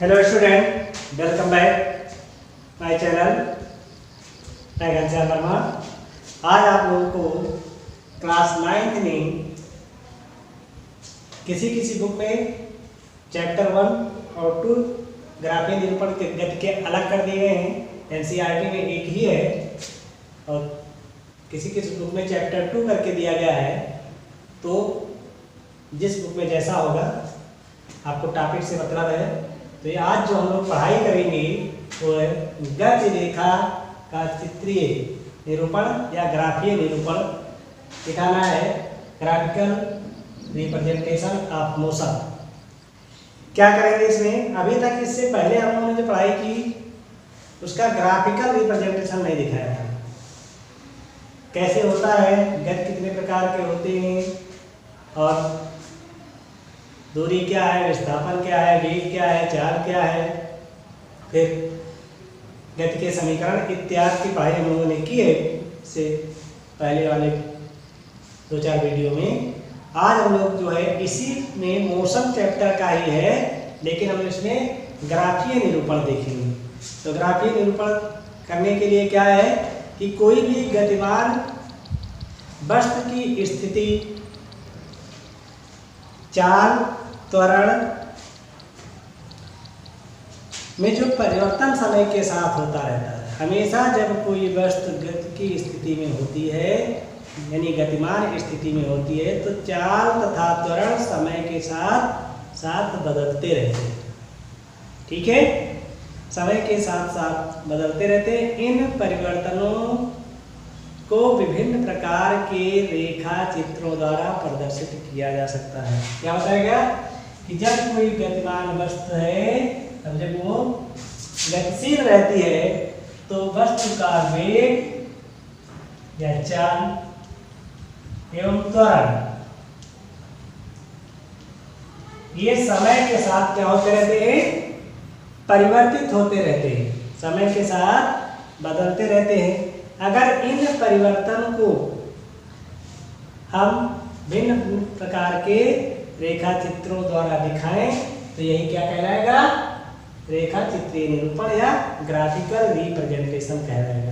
Hello student, welcome back my channel. मैं घनश्याम वर्मा। आज आप लोगों को क्लास 9th में किसी बुक में चैप्टर 1 और 2 ग्राफीय निरूपण के गति के अलग कर दिए गए हैं। एनसीईआरटी में एक ही है और किसी बुक में चैप्टर 2 करके दिया गया है। तो जिस बुक में जैसा होगा आपको टॉपिक से मतलब है। तो ये आज जो हम लोग पढ़ाई करेंगे वो है गति रेखा का चित्रीय निरूपण या ग्राफीय निरूपण दिखाना है। Graphical representation of motion. क्या करेंगे इसमें? अभी तक इससे पहले हम लोगों ने जो पढ़ाई की उसका ग्राफिकल रिप्रेजेंटेशन नहीं दिखाया था। कैसे होता है, गति कितने प्रकार के होते हैं और दूरी क्या है, विस्थापन क्या है, वेग क्या है, चाल क्या है, फिर गति के समीकरण इत्यादि की पढ़ाई हम लोगों ने की है इससे पहले वाले 2-4 वीडियो में। आज हम लोग जो है इसी में मोशन चैप्टर का ही है, लेकिन हम इसमें ग्राफीय निरूपण देखेंगे। तो ग्राफीय निरूपण करने के लिए क्या है कि कोई भी गतिमान वस्तु की स्थिति, चाल, त्वरण में जो परिवर्तन समय के साथ होता रहता है। हमेशा जब कोई वस्तु गति की स्थिति में होती है यानी गतिमान स्थिति में होती है तो चाल तथा त्वरण समय के साथ साथ बदलते रहते हैं। ठीक है, समय के साथ साथ बदलते रहते हैं। इन परिवर्तनों को विभिन्न प्रकार के रेखा चित्रों द्वारा प्रदर्शित किया जा सकता है। क्या बताएगा कि जब कोई गतिमान वस्तु है तब जब वो गतिशील रहती है तो वस्तु का वेग या चाल एवं त्वरण ये समय के साथ क्या होते रहते हैं? परिवर्तित होते रहते हैं, समय के साथ बदलते रहते हैं। अगर इन परिवर्तन को हम भिन्न प्रकार के रेखा चित्रों द्वारा दिखाएं तो यही क्या कहलाएगा? रेखा चित्रीय निरूपण या ग्राफिकल रिप्रेजेंटेशन कहलाएगा।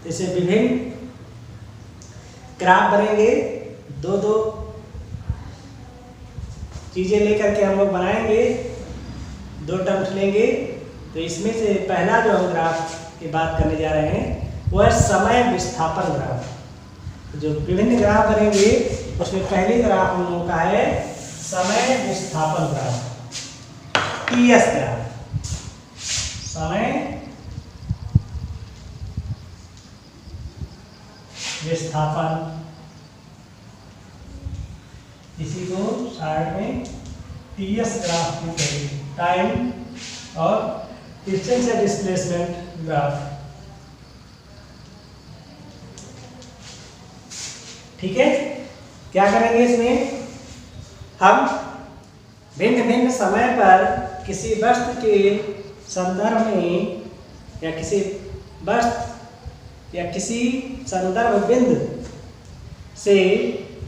तो इसे विभिन्न ग्राफ बनेंगे, दो चीजें लेकर के हम लोग बनाएंगे, 2 टर्म्स लेंगे। तो इसमें से पहला जो हम ग्राफ की बात करने जा रहे हैं वो है समय विस्थापन ग्राफ। जो विभिन्न ग्राफ बनेंगे उसमें पहली ग्राफ हम लोगों का है समय विस्थापन ग्राफ, टीएस ग्राफ। समय विस्थापन, इसी को शार्ट में टीएस ग्राफ भी कहेंगे। टाइम और डिस्टेंस या डिस्प्लेसमेंट ग्राफ। ठीक है, क्या करेंगे इसमें? हम भिन्न भिन्न समय पर किसी वस्तु के संदर्भ में या किसी वस्तु या किसी संदर्भ बिंदु से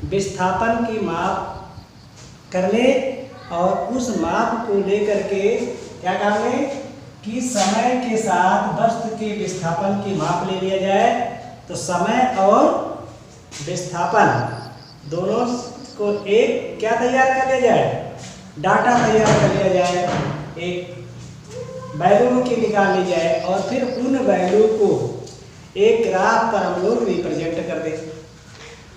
विस्थापन की माप करने और उस माप को लेकर के क्या करने कि समय के साथ वस्तु के विस्थापन की माप ले लिया जाए। तो समय और विस्थापन दोनों को एक क्या तैयार कर लिया जाए? डाटा तैयार कर लिया जाए, एक वैल्यू की निकाल ली जाए और फिर उन वैल्यू को एक ग्राफ पर हम लोग रिप्रेजेंट कर दें।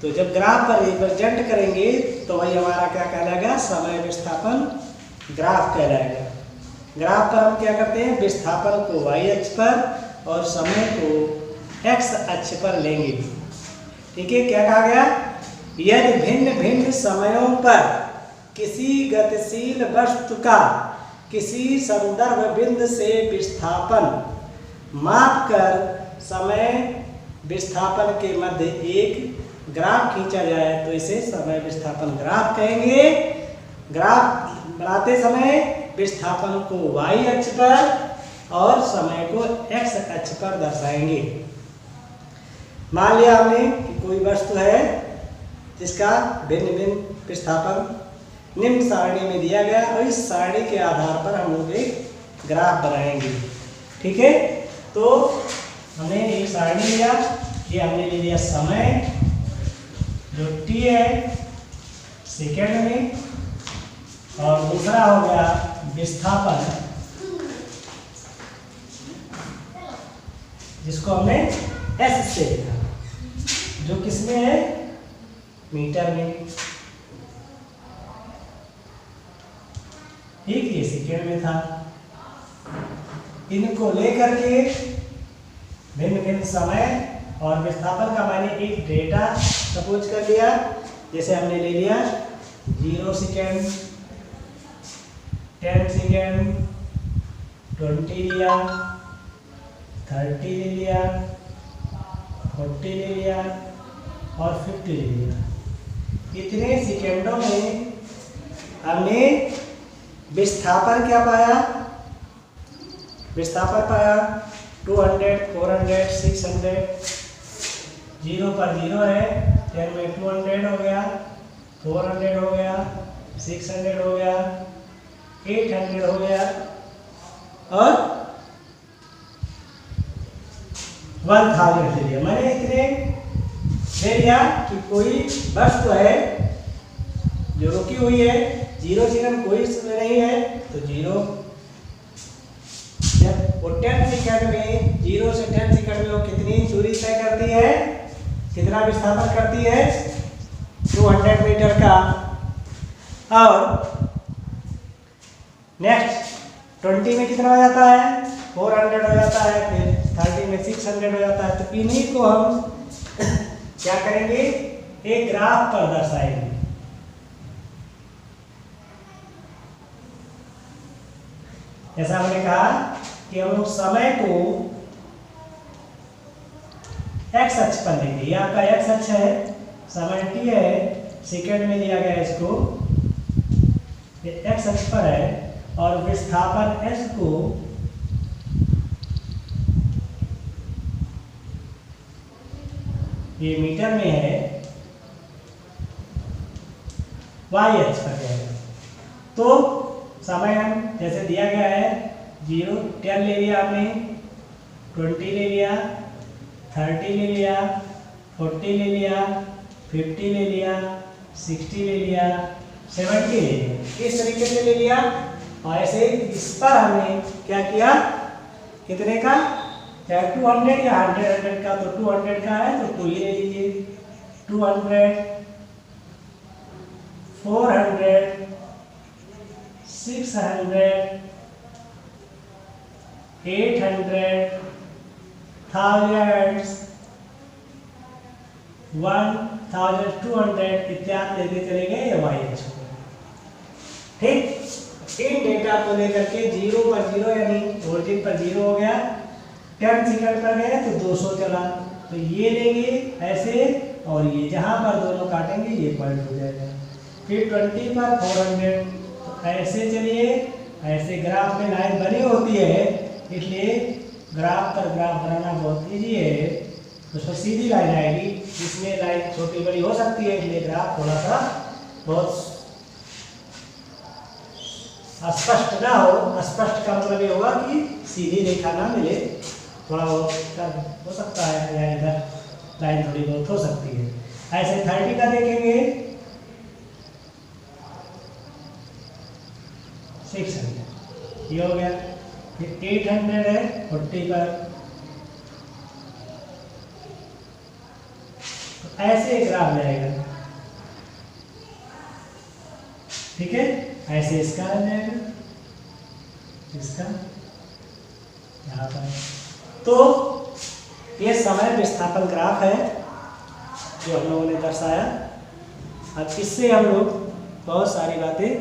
तो जब ग्राफ पर रिप्रेजेंट करेंगे तो वही हमारा क्या कहलाएगा? समय विस्थापन ग्राफ कहलाएगा। ग्राफ पर हम क्या करते हैं? विस्थापन को y अक्ष पर और समय को x अक्ष पर लेंगे। ठीक है, क्या कहा गया? यदि भिन्न भिन्न समयों पर किसी गतिशील वस्तु का किसी संदर्भ बिंदु से विस्थापन माप कर समय विस्थापन के मध्य एक ग्राफ खींचा जाए तो इसे समय विस्थापन ग्राफ कहेंगे। ग्राफ बनाते समय विस्थापन को y अक्ष पर और समय को x अक्ष पर दर्शाएंगे। मान लिया हमने कि कोई वस्तु है जिसका भिन्न भिन्न विस्थापन निम्न सारणी में दिया गया और इस सारणी के आधार पर हम लोग एक ग्राफ बनाएंगे। ठीक है, तो हमने एक सारणी लिया, ये हमने ले लिया समय जो t है सेकेंड में, और दूसरा हो गया विस्थापन जिसको हमने s से लिखा, जो किसमें है, मीटर में। ठीक, ये सेकेंड में था। इनको लेकर के भिन्न भिन्न समय और विस्थापन का मैंने एक डेटा सपोज कर लिया। जैसे हमने ले लिया 0 सेकेंड, 10 सेकेंड, 20 लिया, 30 ले लिया, 40 ले लिया और 50 ले लिया। इतने सेकेंडों में हमने विस्थापन क्या पाया, विस्थापन पाया 200, 400, 600, 0 पर 0 है, 10 में 200 हो गया, 400 हो गया, 600 हो गया, 800 हो गया और 1000 ले लिया। मैंने इतने ले लिया कि कोई वस्तु है जो रुकी हुई है, 0 सेकंड कोई नहीं है तो 0। जब वो 10 सेकंड में 0 से 10 सेकंड में वो कितनी दूरी तय करती है, कितना विस्थापन करती है, 200 मीटर का। और नेक्स्ट 20 में कितना हो जाता है, 400 हो जाता है, फिर 30 में 600 हो जाता है। तो इन्हीं को हम क्या करेंगे, एक ग्राफ पर दर्शाएंगे। जैसा हमने कहा कि हम लोग समय को एक्स अक्ष पर लेंगे। ये आपका एक्स अक्ष है, समय t है, सेकेंड में लिया गया इसको, ये एक्स अक्ष पर है, और विस्थापन s को ये मीटर में है, y अक्ष पर जाएगा। तो समय हम जैसे दिया गया है 0, 10 ले लिया हमने, 20 ले लिया, 30 ले लिया, 40 ले लिया, 50 ले लिया, 60 ले लिया, 70 ले लिया, इस तरीके से ले लिया। और ऐसे इस पर हमने क्या किया, कितने का, चाहे 200 या 100 का, तो 200 का है तो 2 ही ले लीजिए, 200, 400, 600, 800, thousands, 1200 इत्यादि लेते चले गए ये वाई अक्ष पर। ठीक, इन डेटा को लेकर के 0 पर 0 यानी ओरिजिन पर 0 हो गया, 10 सेकंड पर गए तो 200 चला, तो ये लेंगे ऐसे, और ये जहां पर दोनों काटेंगे ये पॉइंट हो जाएगा। फिर 20 पर 400, तो ऐसे चलिए, ऐसे ग्राफ में लाइन बनी होती है, इसलिए ग्राफ पर ग्राफ बनाना बहुत ईजी है। उसमें सीधी लाइन आएगी, इसमें लाइन छोटी बड़ी हो सकती है, इसलिए ग्राफ थोड़ा सा बहुत स्पष्ट ना हो। स्पष्ट का मतलब ये होगा कि सीधी रेखा ना मिले, थोड़ा बहुत हो सकता है, या इधर लाइन थोड़ी बहुत हो सकती है। ऐसे 30 का देखेंगे 600, ये हो गया। फिर 800 है 40 पर, तो ऐसे ग्राफ जाएगा। ठीक है, ऐसे इसका आ जाएगा, इसका यहाँ पर। तो ये समय विस्थापन ग्राफ है जो हम लोगों ने दर्शाया। अब इससे हम लोग बहुत सारी बातें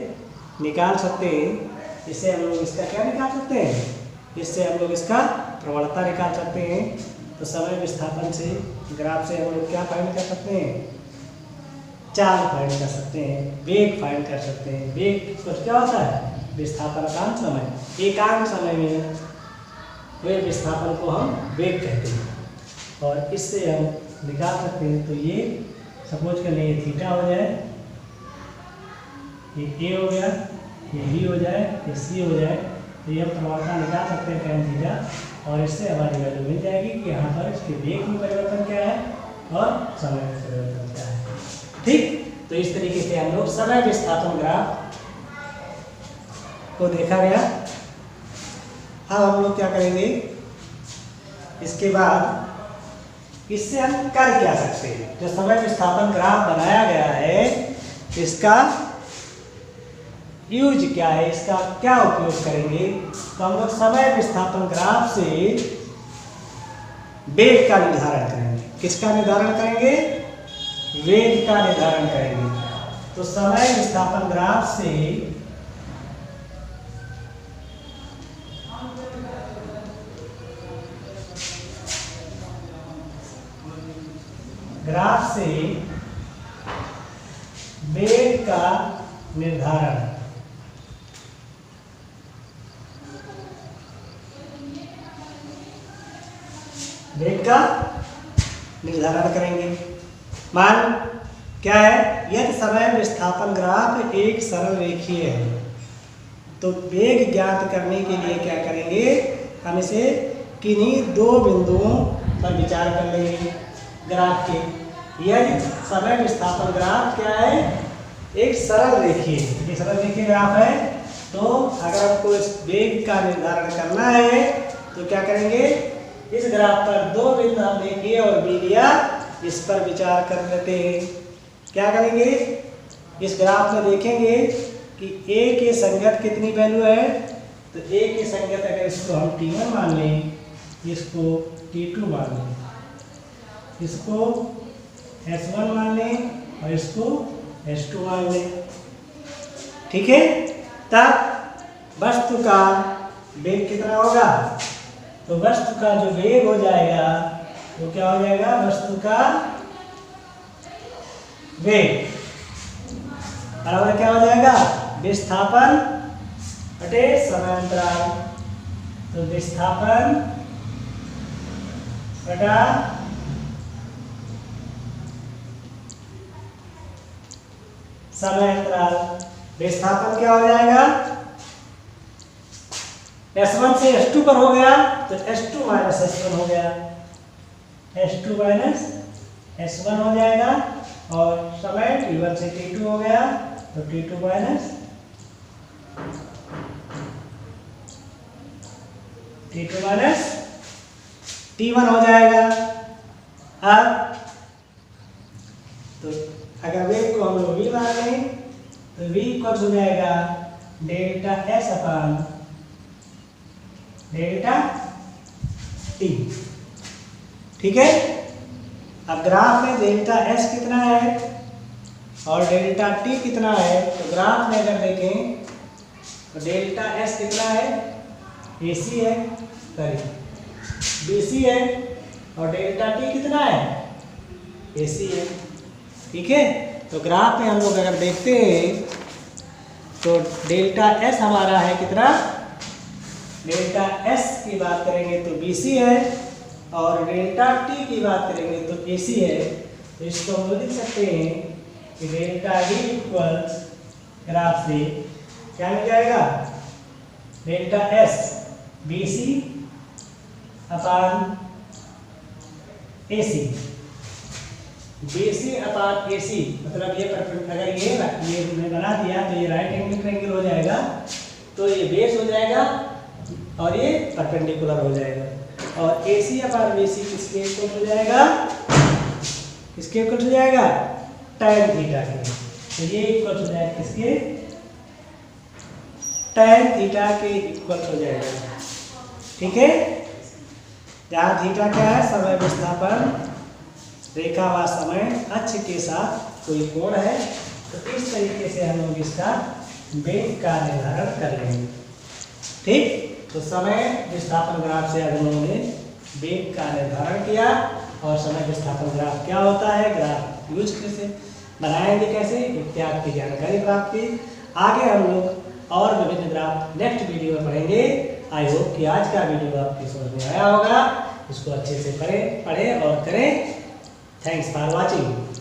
निकाल सकते हैं। इससे हम लोग इसका क्या निकाल सकते हैं, इससे हम लोग इसका प्रवणता निकाल सकते हैं। तो समय विस्थापन से ग्राफ से हम लोग क्या फाइंड कर सकते हैं, चाल फाइंड कर सकते हैं, वेग फाइंड कर सकते हैं। वेग कुछ क्या होता है, विस्थापन समय, एकांक समय में वे विस्थापन को हम वेग कहते हैं, और इससे हम निकाल सकते हैं। तो ये सपोज कर लिए थीटा हो जाए, ये ए हो गया, ये बी हो जाए, ये सी हो जाए, तो ये हम प्रवणता निकाल सकते हैं tan थीटा, और इससे हमारी वैल्यू मिल जाएगी कि यहाँ पर इसके वेग में परिवर्तन क्या है और समय में परिवर्तन क्या है। ठीक, तो इस तरीके से हम लोग समय विस्थापन ग्राफ को देखा गया। अब हम लोग क्या करेंगे, इसके बाद इससे हम कर क्या सकते हैं। जो समय विस्थापन ग्राफ बनाया गया है इसका यूज क्या है, इसका क्या उपयोग करेंगे। तो हम लोग समय विस्थापन ग्राफ से वेग का निर्धारण करेंगे। किसका निर्धारण करेंगे, वेग का निर्धारण करेंगे। तो समय विस्थापन ग्राफ से वेग का निर्धारण, वेग का निर्धारण करेंगे। मान क्या है, यदि समय विस्थापन ग्राफ एक सरल रेखीय है तो वेग ज्ञात करने के लिए क्या करेंगे, हम इसे किन्हीं दो बिंदुओं पर विचार कर लेंगे ग्राफ के। यदि समय विस्थापन ग्राफ क्या है, एक सरल रेखीय, ये सरल रेखीय ग्राफ है, तो अगर आपको इस वेग का निर्धारण करना है तो क्या करेंगे, इस ग्राफ पर दो बिंदु हम ए और बी लिया, इस पर विचार कर लेते हैं। क्या करेंगे, इस ग्राफ में देखेंगे कि ए के संगत कितनी वैल्यू है। तो ए के संगत अगर इसको हम T1 मान लें, इसको T2 मान लें, इसको S1 मान लें और इसको S2 मान लें। ठीक है, तब वस्तु का वेग कितना होगा, तो वस्तु का जो वेग हो जाएगा वो क्या हो जाएगा, वस्तु का वेग बराबर क्या हो जाएगा, विस्थापन बटे समांतराल। तो विस्थापन बटा समांतराल। विस्थापन क्या हो जाएगा, S1 से S2 पर हो गया तो S2 माइनस S1 हो गया, S2 माइनस S1 हो जाएगा, और समय T1 से T2 हो गया तो T2 माइनस T1 हो जाएगा। अब तो अगर वेग को हम लोग v मान लें तो v इक्वल हो जाएगा डेल्टा S अपान डेल्टा t। ठीक है, अब ग्राफ में डेल्टा S कितना है और डेल्टा t कितना है, तो ग्राफ में अगर देखें तो डेल्टा S कितना है, AC है, सॉरी BC है, और डेल्टा t कितना है, AC है। ठीक है, तो ग्राफ में हम लोग अगर देखते हैं तो डेल्टा S हमारा है कितना, डेल्टा S की बात करेंगे तो BC है, और डेल्टा t की बात करेंगे तो AC है। तो इसको हम लोग लिख सकते हैं कि डेल्टा V इक्वल्स ग्राफ से क्या मिल जाएगा, डेल्टा S BC अपान AC, BC अपान AC, मतलब ये अगर ये हमने बना दिया तो ये राइट एंगल ट्रायंगल हो जाएगा, तो ये बेस हो जाएगा और ये परपेंडिकुलर हो जाएगा, और AC अपान BC किसके इक्वल हो जाएगा, किसके इक्वल हो जाएगा, tan थीटा के। तो ये इक्वल हो जाएगा किसके, tan थीटा के इक्वल हो जाएगा। ठीक है, जहाँ थीटा क्या है, समय विस्थापन रेखा व समय अक्ष के साथ कोई कोण है। तो इस तरीके से हम लोग इसका वेग का निर्धारण कर लेंगे। ठीक, तो समय विस्थापन ग्राफ से हम लोगों ने वेग का निर्धारण किया, और समय विस्थापन ग्राफ क्या होता है, ग्राफ यूज कैसे बनाएंगे, कैसे इत्यादि की जानकारी प्राप्त की। आगे हम लोग और विभिन्न ग्राफ नेक्स्ट वीडियो में पढ़ेंगे। आई होप कि आज का वीडियो आपकी समझ में आया होगा, इसको अच्छे से पढ़ें और करें। Thanks for watching.